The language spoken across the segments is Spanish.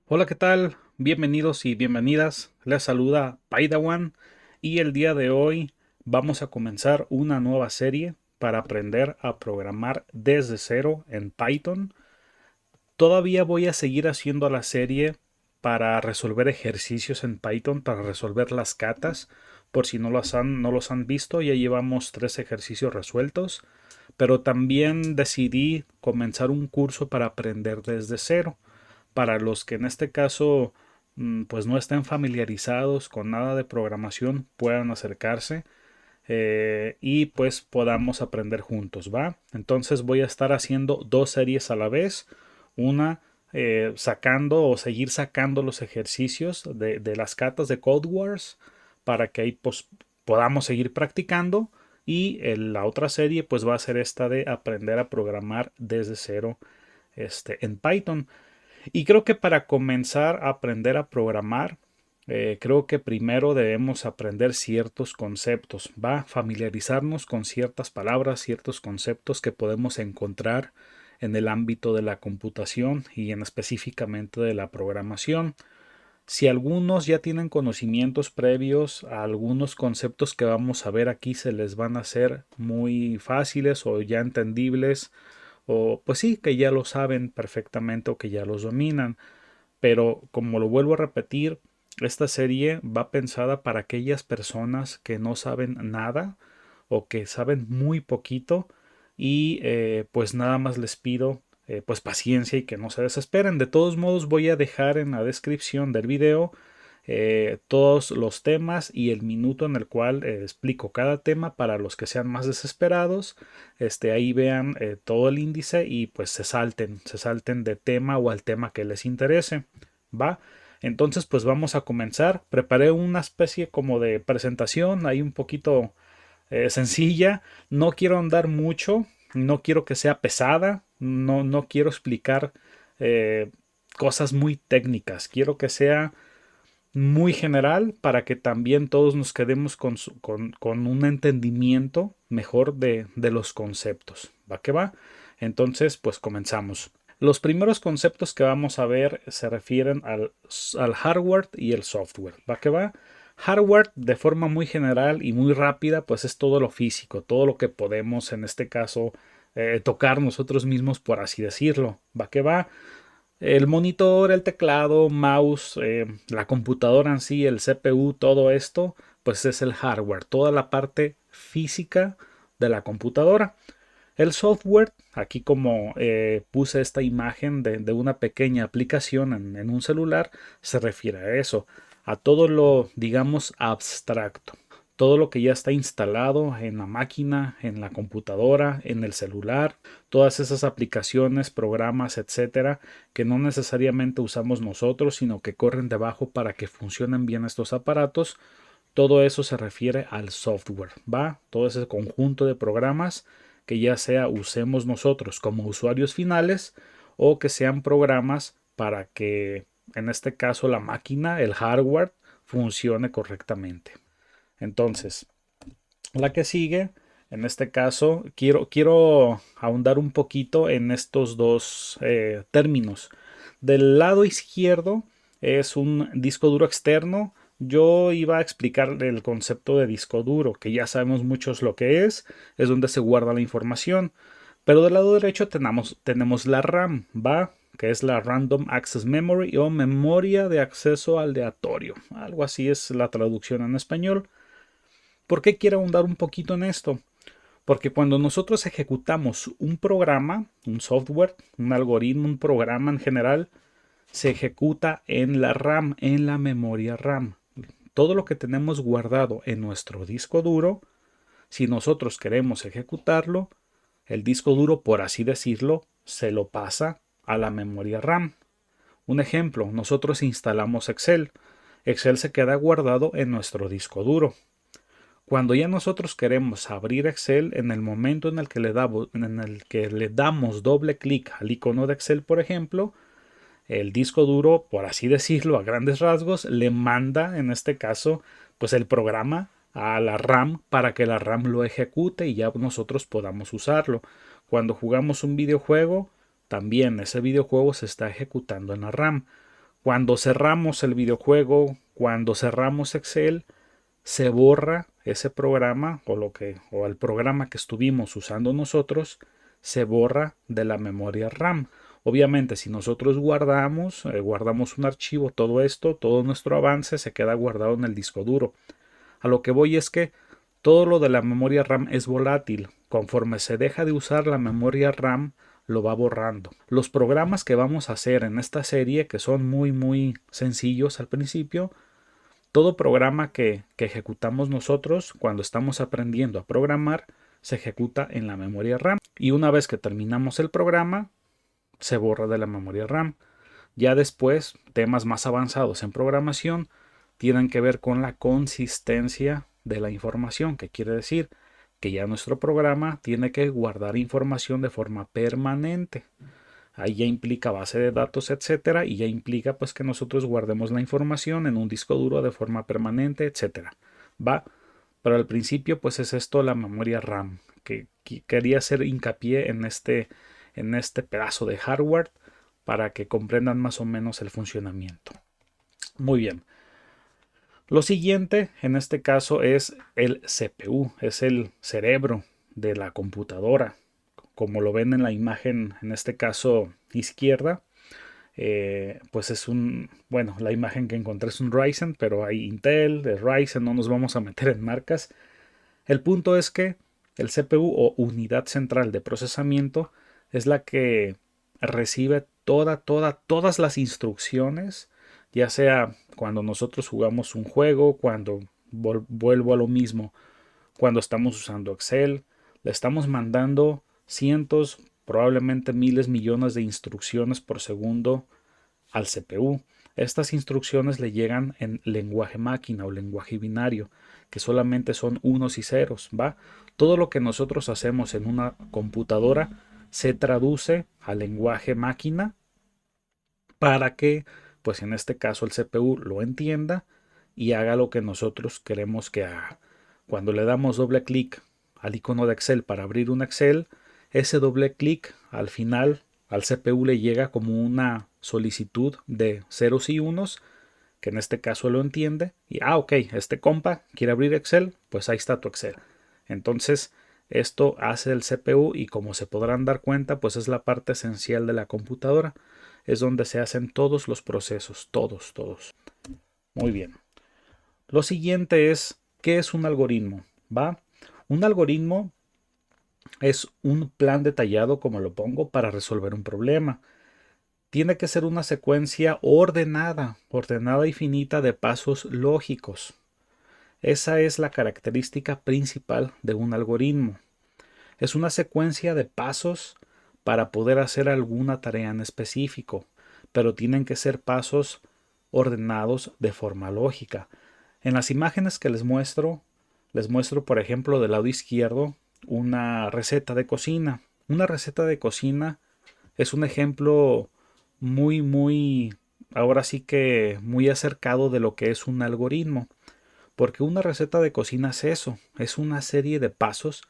Hola, ¿qué tal? Bienvenidos y bienvenidas. Les saluda Paidawan y el día de hoy vamos a comenzar una nueva serie para aprender a programar desde cero en Python. Todavía voy a seguir haciendo la serie para resolver ejercicios en Python, para resolver las catas. Por si no los han visto, ya llevamos 3 ejercicios resueltos. Pero también decidí comenzar un curso para aprender desde cero. Para los que en este caso pues no estén familiarizados con nada de programación, puedan acercarse y pues podamos aprender juntos, ¿va? Entonces voy a estar haciendo 2 series a la vez, una sacando o seguir sacando los ejercicios de las catas de Code Wars para que ahí pues podamos seguir practicando y la otra serie pues va a ser esta de aprender a programar desde cero en Python. Y creo que para comenzar a aprender a programar, creo que primero debemos aprender ciertos conceptos, va a familiarizarnos con ciertas palabras, ciertos conceptos que podemos encontrar en el ámbito de la computación y en específicamente de la programación. Si algunos ya tienen conocimientos previos a algunos conceptos que vamos a ver aquí, se les van a hacer muy fáciles o ya entendibles, o pues sí, que ya lo saben perfectamente o que ya los dominan. Pero como lo vuelvo a repetir, esta serie va pensada para aquellas personas que no saben nada o que saben muy poquito y pues nada más les pido pues paciencia y que no se desesperen. De todos modos voy a dejar en la descripción del video todos los temas y el minuto en el cual explico cada tema para los que sean más desesperados. Ahí vean todo el índice y pues se salten de tema o al tema que les interese. ¿Va? Entonces pues vamos a comenzar. Preparé una especie como de presentación ahí un poquito sencilla. No quiero andar mucho, no quiero que sea pesada, no quiero explicar eh, cosas muy técnicas. Quiero que sea muy general para que también todos nos quedemos con un entendimiento mejor de los conceptos. ¿Va que va? Entonces, pues comenzamos. Los primeros conceptos que vamos a ver se refieren al hardware y el software. ¿Va que va? Hardware de forma muy general y muy rápida, pues es todo lo físico, todo lo que podemos en este caso tocar nosotros mismos, por así decirlo. ¿Va que va? El monitor, el teclado, mouse, la computadora en sí, el CPU, todo esto, pues es el hardware, toda la parte física de la computadora. El software, aquí como puse esta imagen de una pequeña aplicación en un celular, se refiere a eso, a todo lo, digamos, abstracto. Todo lo que ya está instalado en la máquina, en la computadora, en el celular, todas esas aplicaciones, programas, etcétera, que no necesariamente usamos nosotros, sino que corren debajo para que funcionen bien estos aparatos. Todo eso se refiere al software, ¿va? Todo ese conjunto de programas que ya sea usemos nosotros como usuarios finales o que sean programas para que en este caso la máquina, el hardware, funcione correctamente. Entonces, la que sigue, en este caso, quiero ahondar un poquito en estos dos términos. Del lado izquierdo es un disco duro externo. Yo iba a explicar el concepto de disco duro, que ya sabemos muchos lo que es donde se guarda la información. Pero del lado derecho tenemos la RAM, ¿va? Que es la Random Access Memory o memoria de acceso aleatorio. Algo así es la traducción en español. ¿Por qué quiero ahondar un poquito en esto? Porque cuando nosotros ejecutamos un programa, un software, un algoritmo, un programa en general, se ejecuta en la RAM, en la memoria RAM. Todo lo que tenemos guardado en nuestro disco duro, si nosotros queremos ejecutarlo, el disco duro, por así decirlo, se lo pasa a la memoria RAM. Un ejemplo, nosotros instalamos Excel. Excel se queda guardado en nuestro disco duro. Cuando ya nosotros queremos abrir Excel, en el momento en el que le damos doble clic al icono de Excel, por ejemplo, el disco duro, por así decirlo, a grandes rasgos, le manda, en este caso, pues el programa a la RAM para que la RAM lo ejecute y ya nosotros podamos usarlo. Cuando jugamos un videojuego, también ese videojuego se está ejecutando en la RAM. Cuando cerramos el videojuego, cuando cerramos Excel, se borra ese programa o el programa que estuvimos usando nosotros, se borra de la memoria RAM. Obviamente, si nosotros guardamos un archivo, todo esto, todo nuestro avance se queda guardado en el disco duro. A lo que voy es que todo lo de la memoria RAM es volátil. Conforme se deja de usar la memoria RAM, lo va borrando. Los programas que vamos a hacer en esta serie, que son muy sencillos al principio, todo programa que ejecutamos nosotros cuando estamos aprendiendo a programar, se ejecuta en la memoria RAM. Y una vez que terminamos el programa, se borra de la memoria RAM. Ya después, temas más avanzados en programación tienen que ver con la consistencia de la información, que quiere decir que ya nuestro programa tiene que guardar información de forma permanente. Ahí ya implica base de datos, etcétera, y ya implica pues que nosotros guardemos la información en un disco duro de forma permanente, etcétera. Va, pero al principio pues es esto la memoria RAM, que quería hacer hincapié en este pedazo de hardware para que comprendan más o menos el funcionamiento. Muy bien. Lo siguiente en este caso es el CPU, es el cerebro de la computadora. Como lo ven en la imagen, en este caso izquierda, pues es bueno, la imagen que encontré es un Ryzen, pero hay Intel, de Ryzen, no nos vamos a meter en marcas. El punto es que el CPU o unidad central de procesamiento es la que recibe todas las instrucciones, ya sea cuando nosotros jugamos un juego, cuando vuelvo a lo mismo, cuando estamos usando Excel, le estamos mandando cientos, probablemente miles, millones de instrucciones por segundo al CPU. Estas instrucciones le llegan en lenguaje máquina o lenguaje binario, que solamente son unos y ceros, ¿va? Todo lo que nosotros hacemos en una computadora se traduce al lenguaje máquina para que, pues en este caso el CPU lo entienda y haga lo que nosotros queremos que haga. Cuando le damos doble clic al icono de Excel para abrir un Excel, ese doble clic al final al CPU le llega como una solicitud de ceros y unos, que en este caso lo entiende, y ok, este compa quiere abrir Excel, pues ahí está tu Excel. Entonces, esto hace el CPU y como se podrán dar cuenta, pues es la parte esencial de la computadora. Es donde se hacen todos los procesos, todos. Muy bien. Lo siguiente es, ¿qué es un algoritmo? ¿Va? Un algoritmo es un plan detallado, como lo pongo, para resolver un problema. Tiene que ser una secuencia ordenada y finita de pasos lógicos. Esa es la característica principal de un algoritmo. Es una secuencia de pasos para poder hacer alguna tarea en específico, pero tienen que ser pasos ordenados de forma lógica. En las imágenes que les muestro por ejemplo del lado izquierdo una receta de cocina. Una receta de cocina es un ejemplo ahora sí que muy acercado de lo que es un algoritmo. Porque una receta de cocina es eso, es una serie de pasos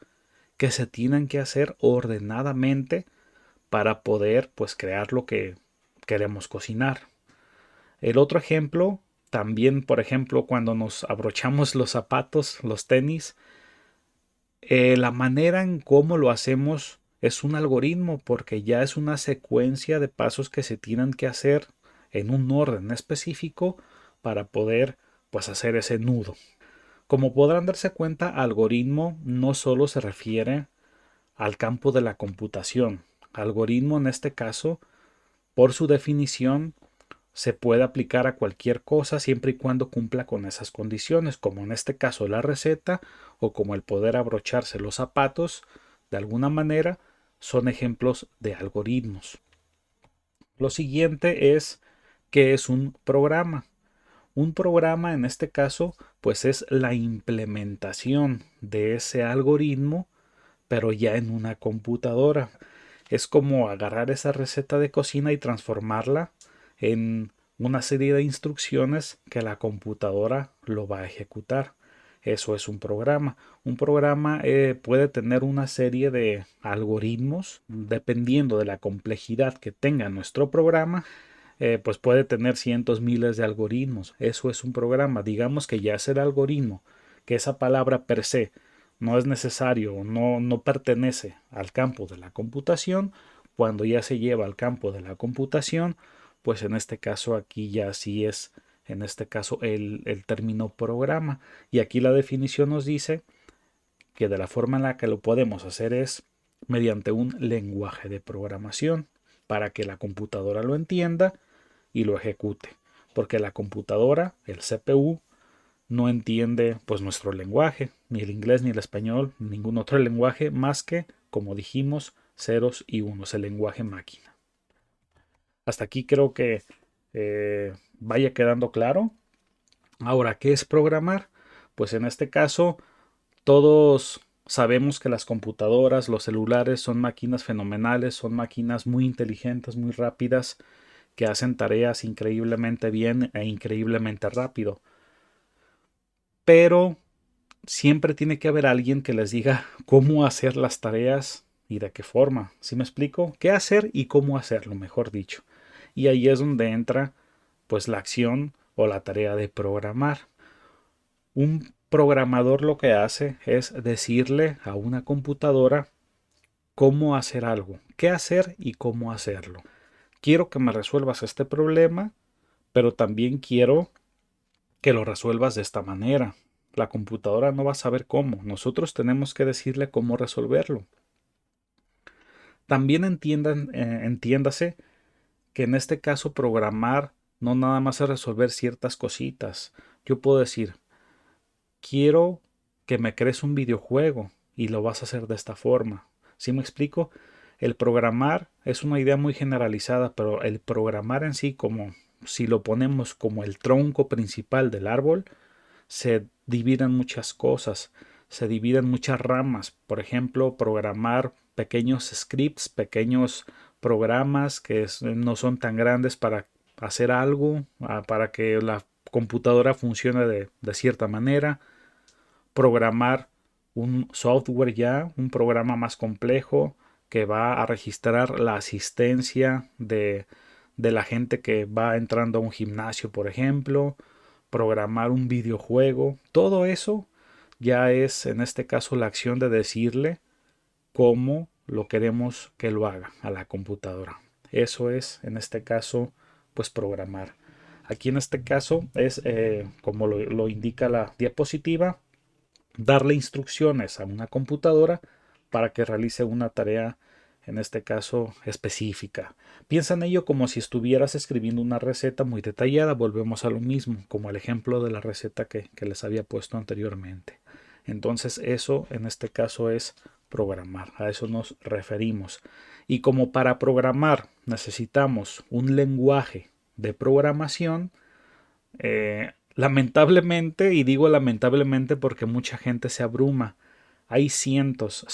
que se tienen que hacer ordenadamente para poder pues crear lo que queremos cocinar. El otro ejemplo, también por ejemplo cuando nos abrochamos los zapatos, los tenis, la manera en cómo lo hacemos es un algoritmo porque ya es una secuencia de pasos que se tienen que hacer en un orden específico para poder pues hacer ese nudo. Como podrán darse cuenta, algoritmo no solo se refiere al campo de la computación. Algoritmo en este caso, por su definición, se puede aplicar a cualquier cosa siempre y cuando cumpla con esas condiciones, como en este caso la receta o como el poder abrocharse los zapatos, de alguna manera son ejemplos de algoritmos. Lo siguiente es ¿qué es un programa? Un programa en este caso pues es la implementación de ese algoritmo pero ya en una computadora. Es como agarrar esa receta de cocina y transformarla en una serie de instrucciones que la computadora lo va a ejecutar. Eso es un programa. Un programa puede tener una serie de algoritmos dependiendo de la complejidad que tenga nuestro programa. pues puede tener cientos, miles de algoritmos. Eso es un programa. Digamos que ya es el algoritmo, que esa palabra per se no es necesario, no pertenece al campo de la computación. Cuando ya se lleva al campo de la computación, pues en este caso aquí ya sí es, en este caso el término programa. Y aquí la definición nos dice que de la forma en la que lo podemos hacer es mediante un lenguaje de programación para que la computadora lo entienda y lo ejecute. Porque la computadora, el CPU, no entiende pues nuestro lenguaje, ni el inglés, ni el español, ni ningún otro lenguaje más que, como dijimos, ceros y unos, el lenguaje máquina. Hasta aquí creo que vaya quedando claro. Ahora, ¿qué es programar? Pues en este caso, todos sabemos que las computadoras, los celulares son máquinas fenomenales, son máquinas muy inteligentes, muy rápidas, que hacen tareas increíblemente bien e increíblemente rápido. Pero siempre tiene que haber alguien que les diga cómo hacer las tareas y de qué forma. ¿Sí me explico? ¿Qué hacer y cómo hacerlo, mejor dicho? Y ahí es donde entra pues la acción o la tarea de programar. Un programador lo que hace es decirle a una computadora cómo hacer algo, qué hacer y cómo hacerlo. Quiero que me resuelvas este problema, pero también quiero que lo resuelvas de esta manera. La computadora no va a saber cómo. Nosotros tenemos que decirle cómo resolverlo. También entiéndase que en este caso programar no nada más es resolver ciertas cositas. Yo puedo decir, quiero que me crees un videojuego y lo vas a hacer de esta forma. ¿Sí me explico? El programar es una idea muy generalizada, pero el programar en sí, como si lo ponemos como el tronco principal del árbol, se dividen muchas cosas, se dividen muchas ramas. Por ejemplo, programar pequeños scripts, pequeños programas que no son tan grandes para hacer algo, para que la computadora funcione de cierta manera. Programar un software ya, un programa más complejo que va a registrar la asistencia de la gente que va entrando a un gimnasio, por ejemplo, programar un videojuego, todo eso ya es en este caso la acción de decirle cómo lo queremos que lo haga a la computadora. Eso es en este caso pues programar. Aquí en este caso es como lo indica la diapositiva, darle instrucciones a una computadora para que realice una tarea, en este caso específica. Piensa en ello como si estuvieras escribiendo una receta muy detallada. Volvemos a lo mismo, como el ejemplo de la receta que les había puesto anteriormente. Entonces eso en este caso es programar, a eso nos referimos. Y como para programar necesitamos un lenguaje de programación, lamentablemente, y digo lamentablemente porque mucha gente se abruma, hay cientos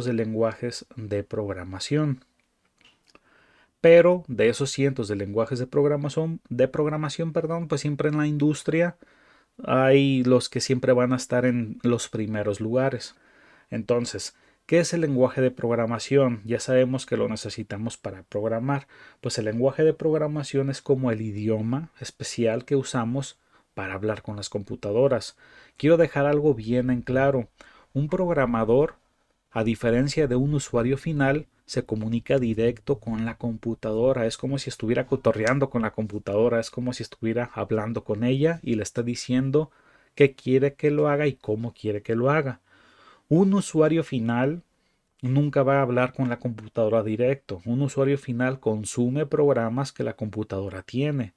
de lenguajes de programación. Pero de esos cientos de lenguajes de programación, perdón, pues siempre en la industria hay los que siempre van a estar en los primeros lugares. Entonces, ¿qué es el lenguaje de programación? Ya sabemos que lo necesitamos para programar. Pues el lenguaje de programación es como el idioma especial que usamos para hablar con las computadoras. Quiero dejar algo bien en claro. Un programador, a diferencia de un usuario final, se comunica directo con la computadora. Es como si estuviera cotorreando con la computadora, es como si estuviera hablando con ella y le está diciendo qué quiere que lo haga y cómo quiere que lo haga. Un usuario final nunca va a hablar con la computadora directo. Un usuario final consume programas que la computadora tiene.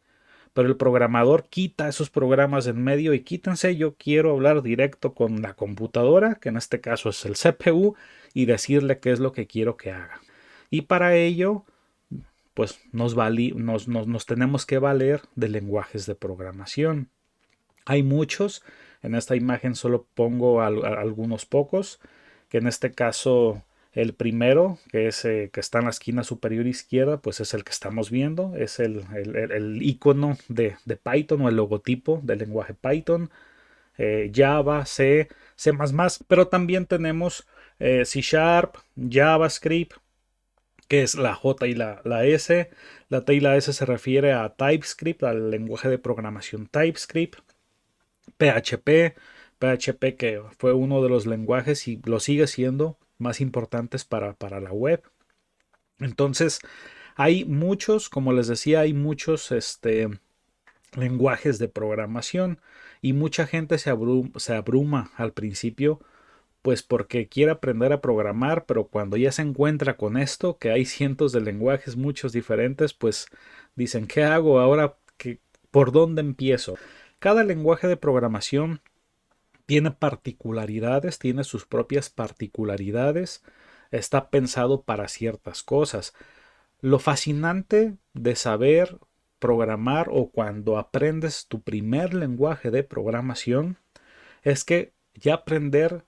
Pero el programador quita esos programas en medio y quítense, yo quiero hablar directo con la computadora, que en este caso es el CPU, y decirle qué es lo que quiero que haga. Y para ello, pues nos tenemos que valer de lenguajes de programación. Hay muchos, en esta imagen solo pongo algunos pocos, que en este caso el primero, que es que está en la esquina superior izquierda, pues es el que estamos viendo, es el icono de Python o el logotipo del lenguaje Python, Java, C++, pero también tenemos C Sharp, JavaScript, que es la J y la S. La T y la S se refiere a TypeScript, al lenguaje de programación TypeScript. PHP, PHP que fue uno de los lenguajes y lo sigue siendo más importantes para la web. Entonces, hay muchos, como les decía, hay muchos lenguajes de programación y mucha gente se abruma al principio, pues porque quiere aprender a programar, pero cuando ya se encuentra con esto, que hay cientos de lenguajes, muchos diferentes, pues dicen, ¿qué hago ahora? ¿Por dónde empiezo? Cada lenguaje de programación tiene particularidades, tiene sus propias particularidades, está pensado para ciertas cosas. Lo fascinante de saber programar o cuando aprendes tu primer lenguaje de programación es que ya aprender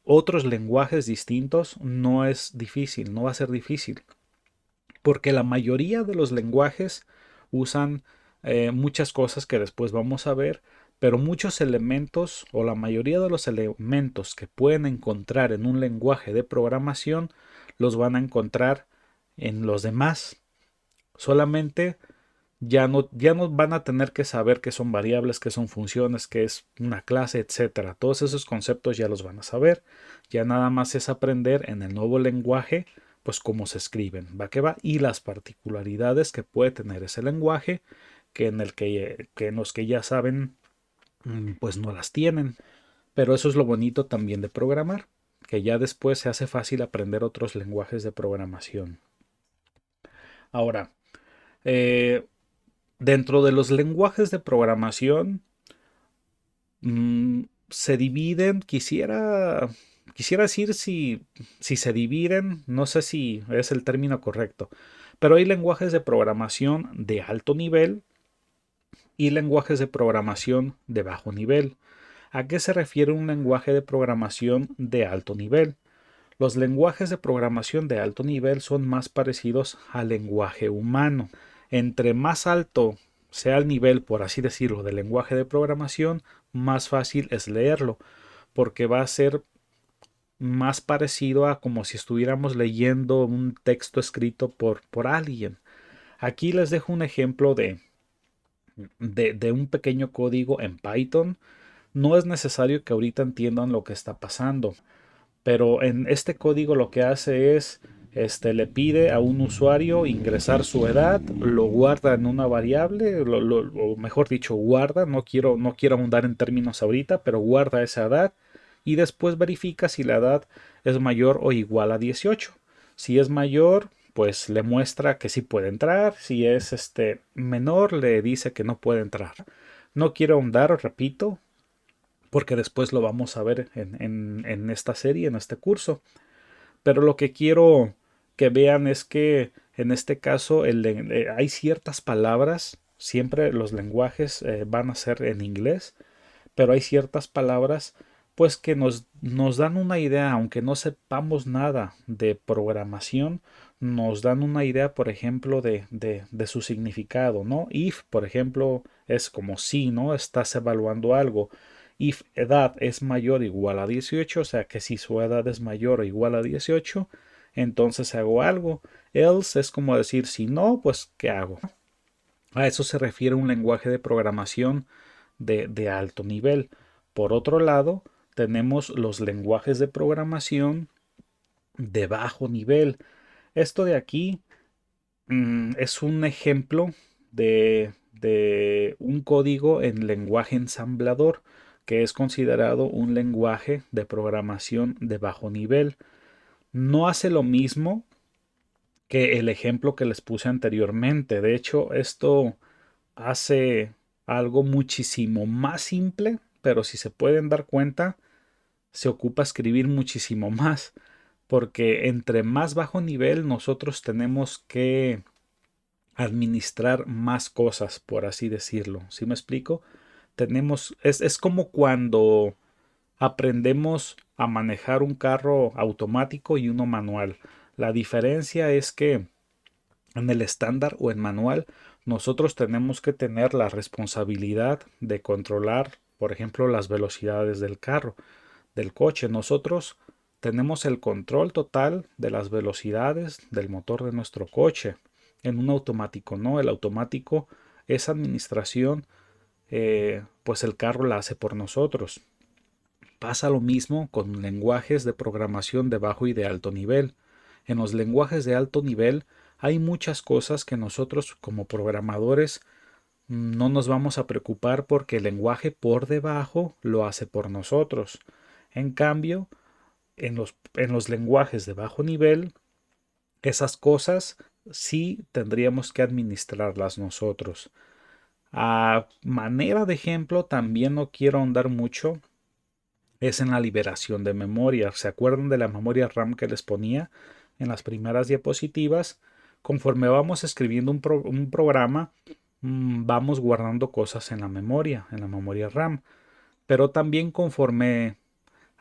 otros lenguajes distintos no es difícil, no va a ser difícil, porque la mayoría de los lenguajes usan muchas cosas que después vamos a ver, pero muchos elementos o la mayoría de los elementos que pueden encontrar en un lenguaje de programación los van a encontrar en los demás. Solamente ya no van a tener que saber qué son variables, qué son funciones, qué es una clase, etcétera. Todos esos conceptos ya los van a saber. Ya nada más es aprender en el nuevo lenguaje, pues cómo se escriben, va que va, y las particularidades que puede tener ese lenguaje, que en los que ya saben, pues no las tienen. Pero eso es lo bonito también de programar, que ya después se hace fácil aprender otros lenguajes de programación. Ahora, eh, dentro de los lenguajes de programación se dividen, quisiera decir si se dividen, no sé si es el término correcto, pero hay lenguajes de programación de alto nivel y lenguajes de programación de bajo nivel. ¿A qué se refiere un lenguaje de programación de alto nivel? Los lenguajes de programación de alto nivel son más parecidos al lenguaje humano. Entre más alto sea el nivel, por así decirlo, del lenguaje de programación, más fácil es leerlo, porque va a ser más parecido a como si estuviéramos leyendo un texto escrito por alguien. Aquí les dejo un ejemplo de un pequeño código en Python. No es necesario que ahorita entiendan lo que está pasando, pero en este código lo que hace es le pide a un usuario ingresar su edad, lo guarda en una variable, o mejor dicho, guarda, no quiero ahondar en términos ahorita, pero guarda esa edad y después verifica si la edad es mayor o igual a 18. Si es mayor, pues le muestra que sí puede entrar, si es menor, le dice que no puede entrar. No quiero ahondar, repito, porque después lo vamos a ver en esta serie, en este curso. Pero lo que quiero que vean es que en este caso hay ciertas palabras, siempre los lenguajes van a ser en inglés, pero hay ciertas palabras pues que nos dan una idea, aunque no sepamos nada de programación, nos dan una idea, por ejemplo, de su significado, ¿no? If, por ejemplo, es como si, ¿no? Estás evaluando algo. If edad es mayor o igual a 18, o sea que si su edad es mayor o igual a 18, entonces hago algo. Else es como decir si no, pues ¿qué hago? A eso se refiere un lenguaje de programación de alto nivel. Por otro lado, tenemos los lenguajes de programación de bajo nivel. Esto de aquí es un ejemplo de un código en lenguaje ensamblador, que es considerado un lenguaje de programación de bajo nivel. No hace lo mismo que el ejemplo que les puse anteriormente. De hecho, esto hace algo muchísimo más simple, pero si se pueden dar cuenta, se ocupa escribir muchísimo más, porque entre más bajo nivel nosotros tenemos que administrar más cosas, por así decirlo. ¿Sí me explico? Es como cuando aprendemos a manejar un carro automático y uno manual. La diferencia es que en el estándar o en manual, nosotros tenemos que tener la responsabilidad de controlar, por ejemplo, las velocidades del carro, del coche. Nosotros tenemos el control total de las velocidades del motor de nuestro coche. En un automático no, el automático, esa administración, pues el carro la hace por nosotros. Pasa lo mismo con lenguajes de programación de bajo y de alto nivel. En los lenguajes de alto nivel hay muchas cosas que nosotros como programadores no nos vamos a preocupar porque el lenguaje por debajo lo hace por nosotros. En cambio, en los lenguajes de bajo nivel, esas cosas sí tendríamos que administrarlas nosotros. A manera de ejemplo, también no quiero ahondar mucho, es en la liberación de memoria. ¿Se acuerdan de la memoria RAM que les ponía en las primeras diapositivas? Conforme vamos escribiendo un programa, vamos guardando cosas en la memoria RAM. Pero también conforme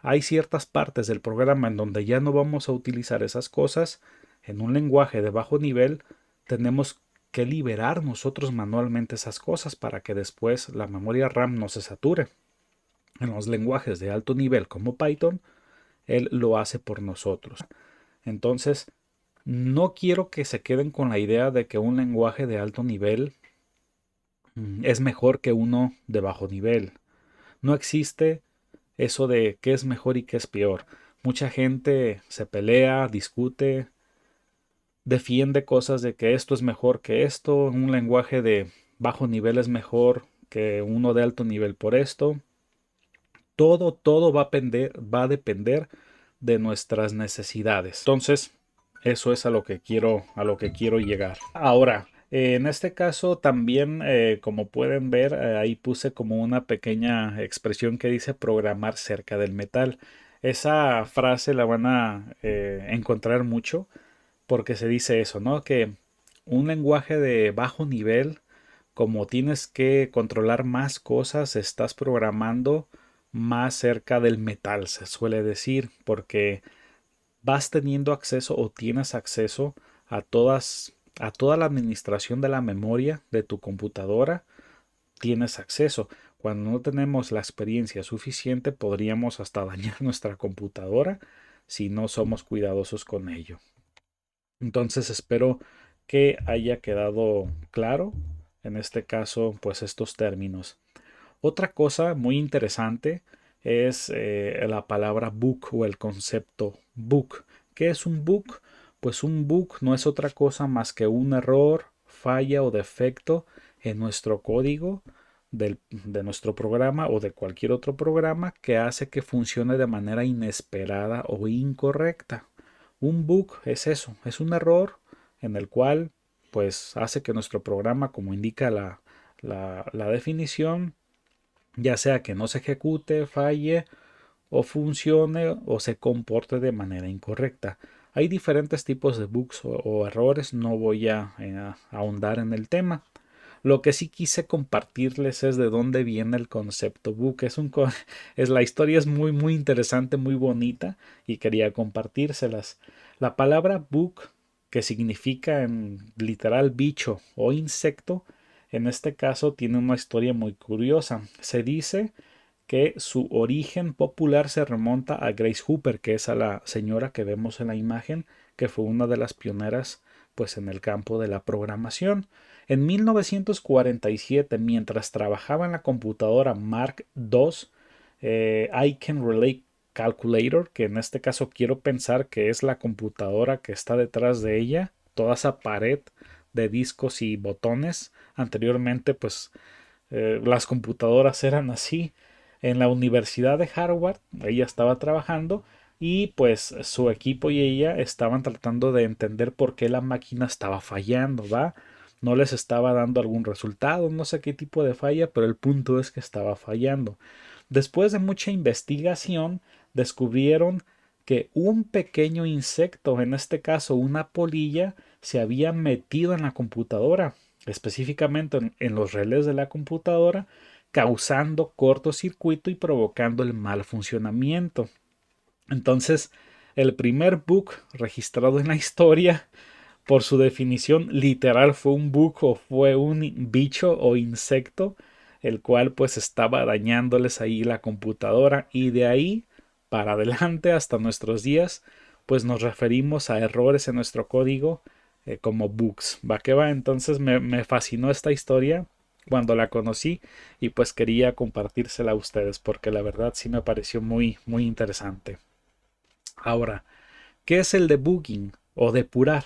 hay ciertas partes del programa en donde ya no vamos a utilizar esas cosas, en un lenguaje de bajo nivel tenemos que liberar nosotros manualmente esas cosas para que después la memoria RAM no se sature. En los lenguajes de alto nivel como Python, él lo hace por nosotros. Entonces, no quiero que se queden con la idea de que un lenguaje de alto nivel es mejor que uno de bajo nivel. No existe eso de qué es mejor y qué es peor. Mucha gente se pelea, discute, defiende cosas de que esto es mejor que esto, un lenguaje de bajo nivel es mejor que uno de alto nivel por esto. Todo va a depender de nuestras necesidades. Entonces, eso es a lo que quiero llegar. Ahora, en este caso también, como pueden ver, ahí puse como una pequeña expresión que dice programar cerca del metal. Esa frase la van a encontrar mucho porque se dice eso, ¿no? Que un lenguaje de bajo nivel, como tienes que controlar más cosas, estás programando más cerca del metal, se suele decir, porque vas teniendo acceso o tienes acceso a toda la administración de la memoria de tu computadora, tienes acceso. Cuando no tenemos la experiencia suficiente, podríamos hasta dañar nuestra computadora si no somos cuidadosos con ello. Entonces espero que haya quedado claro en este caso pues estos términos. Otra cosa muy interesante es la palabra bug o el concepto bug. ¿Qué es un bug? Pues un bug no es otra cosa más que un error, falla o defecto en nuestro código de nuestro programa o de cualquier otro programa que hace que funcione de manera inesperada o incorrecta. Un bug es eso, es un error en el cual pues hace que nuestro programa, como indica la definición, ya sea que no se ejecute, falle o funcione o se comporte de manera incorrecta. Hay diferentes tipos de bugs o errores, no voy a ahondar en el tema. Lo que sí quise compartirles es de dónde viene el concepto bug. La historia es muy interesante, muy bonita y quería compartírselas. La palabra bug, que significa en literal bicho o insecto, en este caso tiene una historia muy curiosa. Se dice que su origen popular se remonta a Grace Hopper, que es a la señora que vemos en la imagen, que fue una de las pioneras pues en el campo de la programación. En 1947, mientras trabajaba en la computadora Mark II, Icahn Relay Calculator, que en este caso quiero pensar que es la computadora que está detrás de ella, toda esa pared de discos y botones. Anteriormente, pues las computadoras eran así. En la Universidad de Harvard, ella estaba trabajando y pues su equipo y ella estaban tratando de entender por qué la máquina estaba fallando, ¿va? No les estaba dando algún resultado, no sé qué tipo de falla, pero el punto es que estaba fallando. Después de mucha investigación, descubrieron que un pequeño insecto, en este caso una polilla, se había metido en la computadora, específicamente en los relés de la computadora, causando cortocircuito y provocando el mal funcionamiento. Entonces, el primer bug registrado en la historia, por su definición literal, fue un bug o fue un bicho o insecto, el cual pues estaba dañándoles ahí la computadora, y de ahí para adelante hasta nuestros días, pues nos referimos a errores en nuestro código como bugs. ¿Va que va? Entonces me fascinó esta historia cuando la conocí y pues quería compartírsela a ustedes porque la verdad sí me pareció muy, muy interesante. Ahora, ¿qué es el debugging o depurar?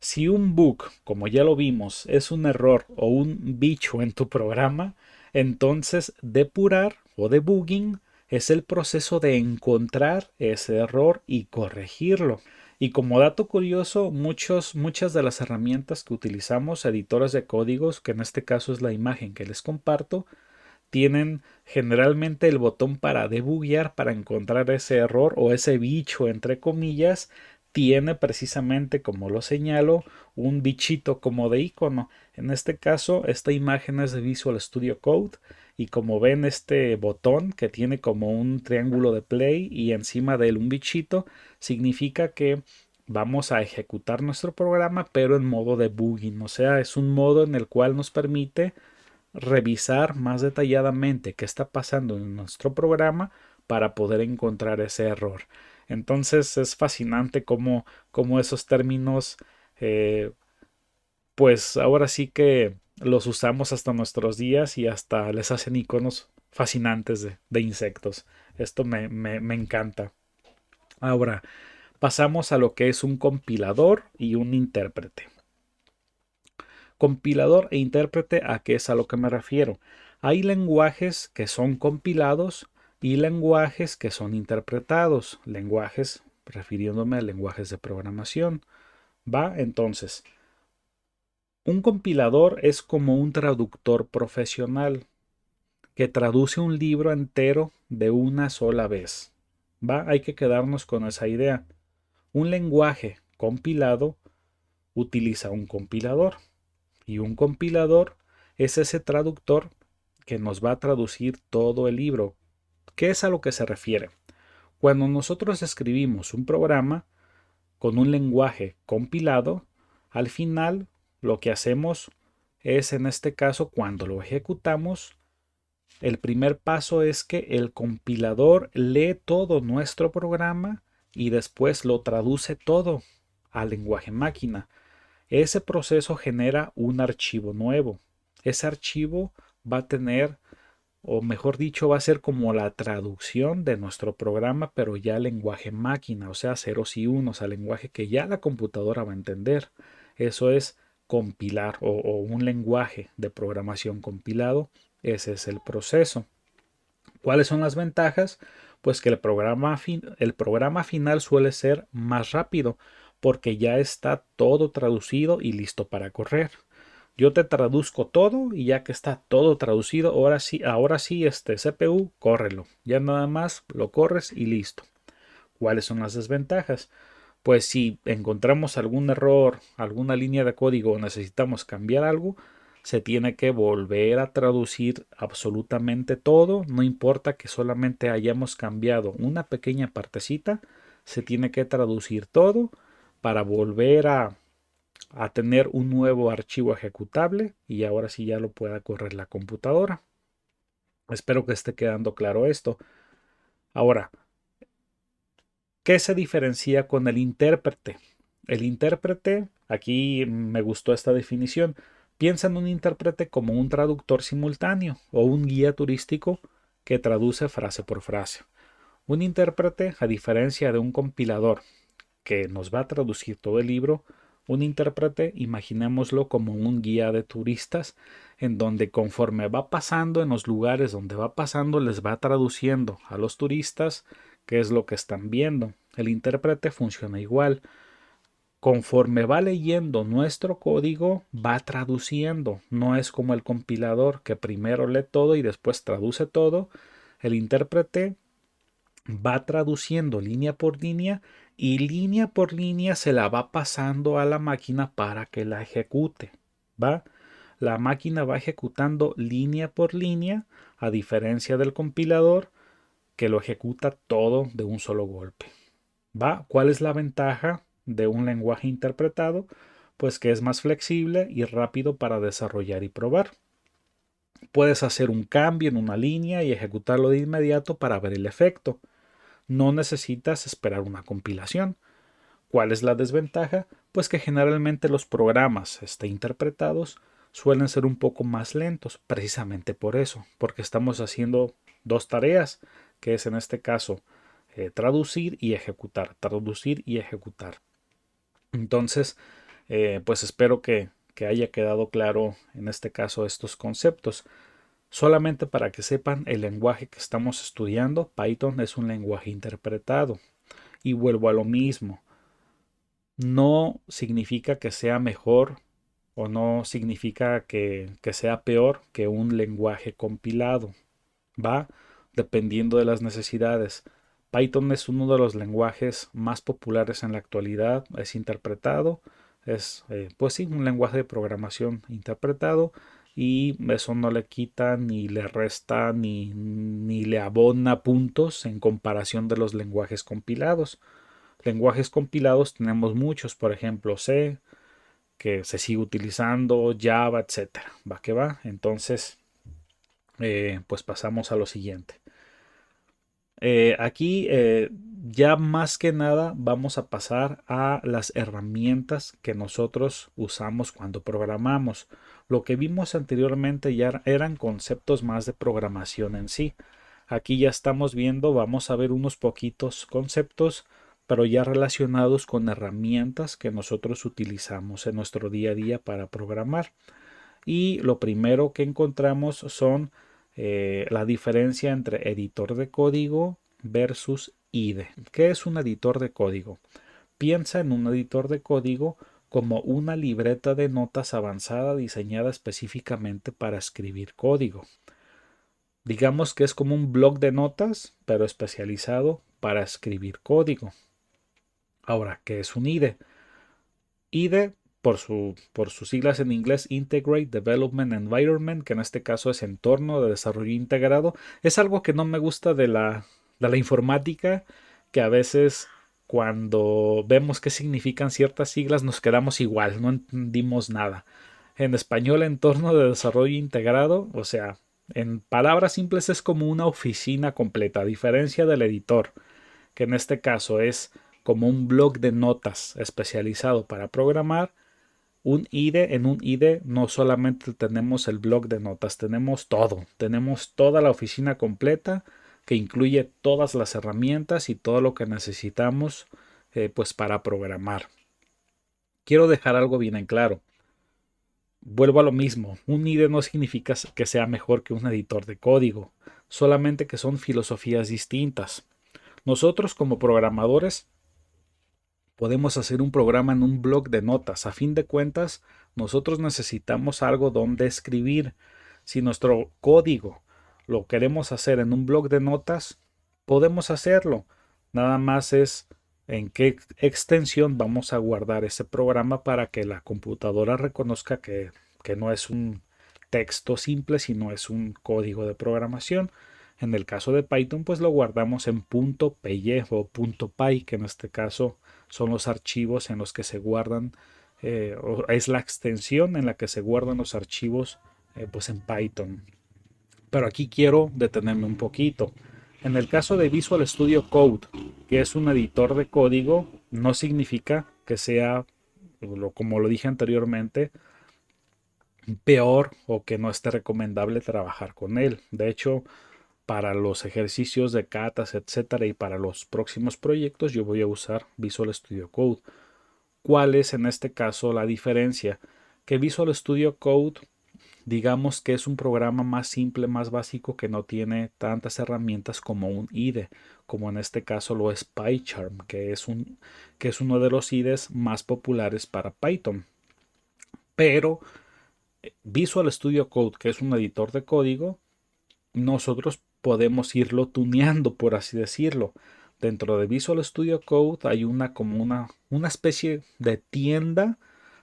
Si un bug, como ya lo vimos, es un error o un bicho en tu programa, entonces depurar o debugging es el proceso de encontrar ese error y corregirlo. Y como dato curioso, muchas de las herramientas que utilizamos, editores de códigos, que en este caso es la imagen que les comparto, tienen generalmente el botón para debuguear, para encontrar ese error o ese bicho, entre comillas, tiene precisamente, como lo señalo, un bichito como de icono. En este caso, esta imagen es de Visual Studio Code y como ven este botón que tiene como un triángulo de play y encima de él un bichito, significa que vamos a ejecutar nuestro programa pero en modo debugging, o sea, es un modo en el cual nos permite revisar más detalladamente qué está pasando en nuestro programa para poder encontrar ese error. Entonces es fascinante cómo esos términos, eh, pues ahora sí que los usamos hasta nuestros días y hasta les hacen iconos fascinantes de insectos. Esto me encanta. Ahora, pasamos a lo que es un compilador y un intérprete. Compilador e intérprete, ¿a qué es a lo que me refiero? Hay lenguajes que son compilados y lenguajes que son interpretados. Lenguajes, refiriéndome a lenguajes de programación. ¿Va? Entonces, un compilador es como un traductor profesional que traduce un libro entero de una sola vez. ¿Va? Hay que quedarnos con esa idea. Un lenguaje compilado utiliza un compilador. Y un compilador es ese traductor que nos va a traducir todo el libro. ¿Qué es a lo que se refiere? Cuando nosotros escribimos un programa con un lenguaje compilado, al final lo que hacemos es, en este caso, cuando lo ejecutamos, el primer paso es que el compilador lee todo nuestro programa y después lo traduce todo al lenguaje máquina. Ese proceso genera un archivo nuevo. Ese archivo va a tener, o mejor dicho, va a ser como la traducción de nuestro programa, pero ya al lenguaje máquina, o sea, ceros y unos, al lenguaje que ya la computadora va a entender. Eso es compilar o un lenguaje de programación compilado. Ese es el proceso. ¿Cuáles son las ventajas? Pues que el programa final suele ser más rápido porque ya está todo traducido y listo para correr. Yo te traduzco todo y ya que está todo traducido, ahora sí este CPU, córrelo. Ya nada más lo corres y listo. ¿Cuáles son las desventajas? Pues si encontramos algún error, alguna línea de código o necesitamos cambiar algo, se tiene que volver a traducir absolutamente todo, no importa que solamente hayamos cambiado una pequeña partecita, se tiene que traducir todo para volver a tener un nuevo archivo ejecutable y ahora sí ya lo pueda correr la computadora. Espero que esté quedando claro esto. Ahora, ¿qué se diferencia con el intérprete? El intérprete, aquí me gustó esta definición, piensa en un intérprete como un traductor simultáneo o un guía turístico que traduce frase por frase. Un intérprete, a diferencia de un compilador que nos va a traducir todo el libro, un intérprete, imaginémoslo como un guía de turistas, en donde conforme va pasando en los lugares donde va pasando, les va traduciendo a los turistas qué es lo que están viendo. El intérprete funciona igual. Conforme va leyendo nuestro código, va traduciendo. No es como el compilador que primero lee todo y después traduce todo. El intérprete va traduciendo línea por línea y línea por línea se la va pasando a la máquina para que la ejecute. ¿Va? La máquina va ejecutando línea por línea, a diferencia del compilador que lo ejecuta todo de un solo golpe. ¿Va? ¿Cuál es la ventaja de un lenguaje interpretado? Pues que es más flexible y rápido para desarrollar y probar. Puedes hacer un cambio en una línea y ejecutarlo de inmediato para ver el efecto. no necesitas esperar una compilación. ¿Cuál es la desventaja? Pues que generalmente los programas interpretados suelen ser un poco más lentos, precisamente por eso, porque estamos haciendo dos tareas, que es en este caso traducir y ejecutar, traducir y ejecutar. Entonces, pues espero que haya quedado claro en este caso estos conceptos. Solamente para que sepan, el lenguaje que estamos estudiando, Python, es un lenguaje interpretado. Y vuelvo a lo mismo. No significa que sea mejor o no significa que sea peor que un lenguaje compilado. Va dependiendo de las necesidades. Python es uno de los lenguajes más populares en la actualidad. Es interpretado. Es, pues sí, un lenguaje de programación interpretado. Y eso no le quita ni le resta ni le abona puntos en comparación de los lenguajes compilados. Lenguajes compilados tenemos muchos, por ejemplo C, que se sigue utilizando, Java, etcétera. Va que va. Entonces, pues pasamos a lo siguiente. Aquí ya más que nada vamos a pasar a las herramientas que nosotros usamos cuando programamos. Lo que vimos anteriormente ya eran conceptos más de programación en sí. Aquí ya estamos viendo, vamos a ver unos poquitos conceptos, pero ya relacionados con herramientas que nosotros utilizamos en nuestro día a día para programar. Y lo primero que encontramos son la diferencia entre editor de código versus IDE. ¿Qué es un editor de código? Piensa en un editor de código como una libreta de notas avanzada diseñada específicamente para escribir código. Digamos que es como un bloc de notas, pero especializado para escribir código. Ahora, ¿qué es un IDE? IDE, por sus siglas en inglés, Integrate Development Environment, que en este caso es entorno de desarrollo integrado, es algo que no me gusta de la informática, que a veces cuando vemos qué significan ciertas siglas nos quedamos igual, no entendimos nada. En español, entorno de desarrollo integrado, o sea, en palabras simples es como una oficina completa, a diferencia del editor, que en este caso es como un bloc de notas especializado para programar. En un IDE no solamente tenemos el bloc de notas, tenemos todo, tenemos toda la oficina completa que incluye todas las herramientas y todo lo que necesitamos pues para programar. Quiero dejar algo bien en claro. Vuelvo a lo mismo, un IDE no significa que sea mejor que un editor de código, solamente que son filosofías distintas. Nosotros como programadores podemos hacer un programa en un bloc de notas. A fin de cuentas, nosotros necesitamos algo donde escribir. Si nuestro código lo queremos hacer en un bloc de notas, podemos hacerlo. Nada más es en qué extensión vamos a guardar ese programa para que la computadora reconozca que no es un texto simple, sino es un código de programación. En el caso de Python, pues lo guardamos en .py o .py, que en este caso son los archivos en los que se guardan, o es la extensión en la que se guardan los archivos pues en Python. Pero aquí quiero detenerme un poquito. En el caso de Visual Studio Code, que es un editor de código, no significa que sea, como lo dije anteriormente, peor o que no esté recomendable trabajar con él. De hecho, para los ejercicios de catas, etcétera, y para los próximos proyectos, yo voy a usar Visual Studio Code. ¿Cuál es en este caso la diferencia? Que Visual Studio Code, digamos que es un programa más simple, más básico, que no tiene tantas herramientas como un IDE, como en este caso lo es PyCharm, que es uno de los IDEs más populares para Python. Pero Visual Studio Code, que es un editor de código, nosotros podemos irlo tuneando, por así decirlo. Dentro de Visual Studio Code hay una especie de tienda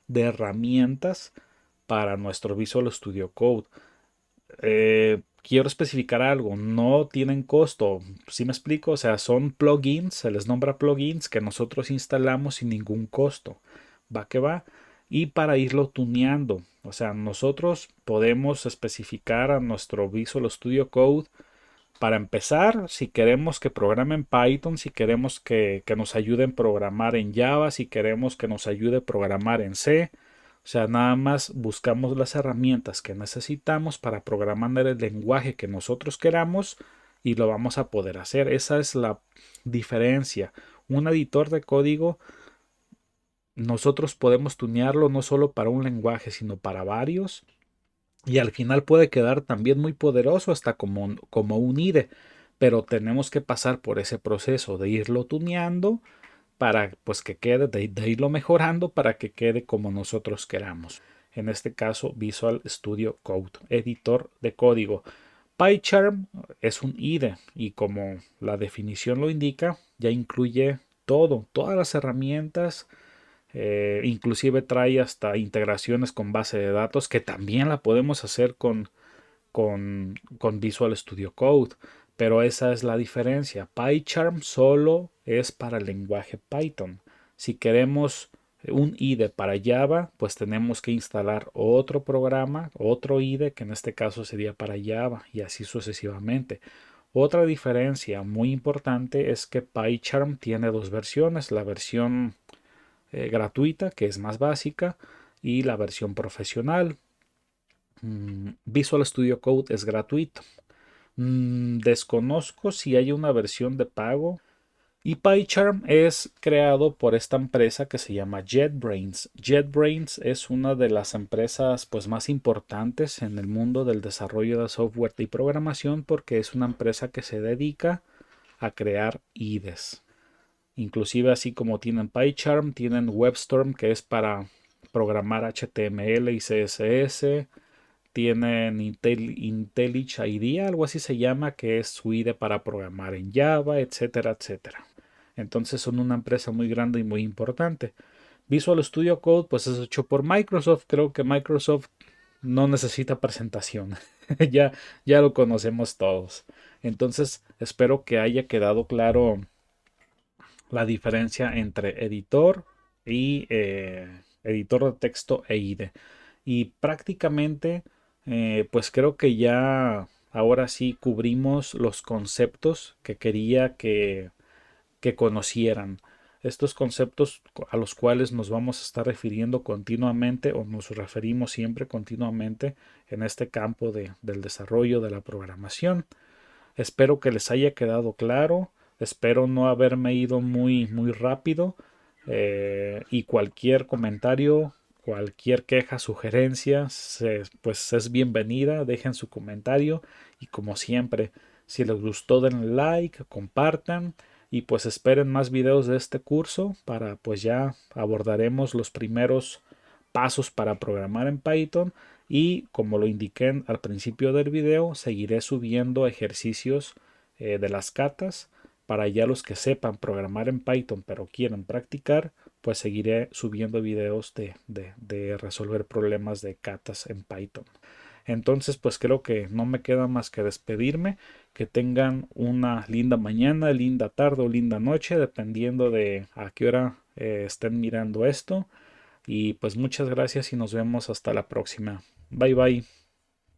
de herramientas para nuestro Visual Studio Code. Quiero especificar algo, no tienen costo, ¿sí me explico? O sea, son plugins, se les nombra plugins que nosotros instalamos sin ningún costo. Va que va. Y para irlo tuneando, o sea, nosotros podemos especificar a nuestro Visual Studio Code Para empezar, si queremos que programen Python, si queremos que nos ayuden a programar en Java, si queremos que nos ayude a programar en C, o sea, nada más buscamos las herramientas que necesitamos para programar el lenguaje que nosotros queramos y lo vamos a poder hacer. Esa es la diferencia. Un editor de código, nosotros podemos tunearlo no solo para un lenguaje, sino para varios. Y al final puede quedar también muy poderoso hasta como un IDE. Pero tenemos que pasar por ese proceso de irlo tuneando para pues que quede, de irlo mejorando para que quede como nosotros queramos. En este caso, Visual Studio Code, editor de código. PyCharm es un IDE y como la definición lo indica, ya incluye todas las herramientas, inclusive trae hasta integraciones con base de datos que también la podemos hacer con Visual Studio Code. Pero esa es la diferencia. PyCharm solo es para el lenguaje Python. Si queremos un IDE para Java, pues tenemos que instalar otro programa, otro IDE, que en este caso sería para Java, y así sucesivamente. Otra diferencia muy importante es que PyCharm tiene dos versiones, la versión gratuita, que es más básica, y la versión profesional. Visual Studio Code es gratuito. Desconozco si hay una versión de pago. Y PyCharm es creado por esta empresa que se llama JetBrains. JetBrains es una de las empresas pues, más importantes en el mundo del desarrollo de software y programación porque es una empresa que se dedica a crear IDEs. Inclusive así como tienen PyCharm, tienen WebStorm que es para programar HTML y CSS. Tienen IntelliJ IDEA, algo así se llama, que es su IDE para programar en Java, etcétera, etcétera. Entonces son una empresa muy grande y muy importante. Visual Studio Code pues es hecho por Microsoft. Creo que Microsoft no necesita presentación. ya, ya lo conocemos todos. Entonces espero que haya quedado claro la diferencia entre editor y editor de texto e IDE. Y prácticamente, pues creo que ya ahora sí cubrimos los conceptos que quería que conocieran. Estos conceptos a los cuales nos vamos a estar refiriendo continuamente o nos referimos siempre continuamente en este campo del desarrollo de la programación. Espero que les haya quedado claro. Espero no haberme ido muy rápido. Y cualquier comentario, cualquier queja, sugerencia, pues es bienvenida. Dejen su comentario. Y como siempre, si les gustó, denle like, compartan. Y pues esperen más videos de este curso para pues ya abordaremos los primeros pasos para programar en Python y como lo indiqué al principio del video, seguiré subiendo ejercicios de las catas para ya los que sepan programar en Python pero quieran practicar, pues seguiré subiendo videos de resolver problemas de catas en Python. Entonces, pues creo que no me queda más que despedirme. Que tengan una linda mañana, linda tarde o linda noche, dependiendo de a qué hora estén mirando esto. Y pues muchas gracias y nos vemos hasta la próxima. Bye bye.